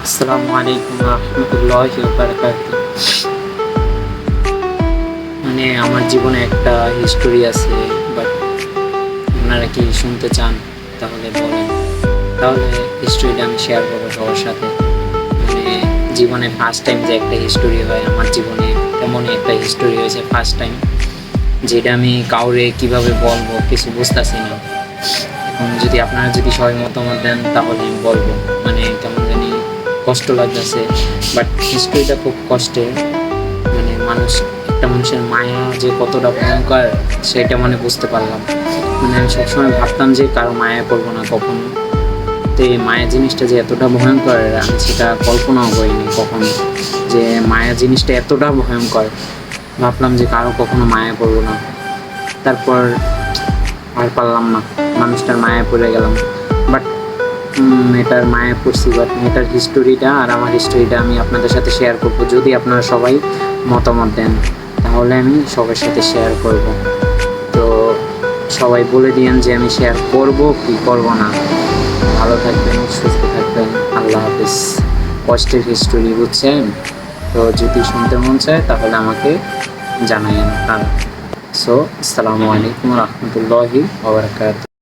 আসসালামু আলাইকুম রহমতুল্লাহি ওয়া বারাকাতুহু। মানে আমার জীবনে একটা হিস্টোরি আছে, বাট আপনারা কি শুনতে চান? তাহলে বলেন, তাহলে হিস্টোরিটা আমি শেয়ার করবো সবার সাথে। মানে জীবনে ফার্স্ট টাইম যে একটা হিস্টোরি হয়, আমার জীবনে তেমনই একটা হিস্টোরি হয়েছে ফার্স্ট টাইম, যেটা আমি কাউরে কিভাবে বলবো কিছু বুঝতেছি না। এখন যদি আপনারা যদি সবাই মতামত দেন তাহলে আমি বলবো। মানে কেমন জানি কষ্ট লাগতেছে, বাট হিস্ট্রিটা খুব কষ্টের। মানে একটা মানুষের মায়া যে কতটা ভয়ঙ্কর সেটা মানে বুঝতে পারলাম। মানে আমি সবসময় ভাবতাম যে কারো মায়া করবো না কখনো, তো এই মায়া জিনিসটা যে এতটা ভয়ঙ্কর আমি সেটা কল্পনাও করিনি কখনো, যে মায়া জিনিসটা এতটা ভয়ঙ্কর। ভাবলাম যে কারো কখনো মায়া করবো না, তারপর আর পারলাম না, মানুষটার মায়া পড়ে গেলাম। বাট এটার মায়া পড়ছি, বাট এটার হিস্টোরিটা আর আমার হিস্টোরিটা আমি আপনাদের সাথে শেয়ার করব। যদি আপনারা সবাই মতামত দেন তাহলে আমি সবার সাথে শেয়ার করব। তো সবাই বলে দিয়েন যে আমি শেয়ার করব কি করব না। ভালো থাকবেন, সুস্থ থাকবেন, আল্লাহ হাফিজ। কষ্টের হিস্টোরি, বুঝছেন? তো যদি শুনতে মন চায় তাহলে আমাকে জানাইন আপনারা। সো আসসালামু আলাইকুম রহমতুল্লাহি ওয়া বারাকাতুহু।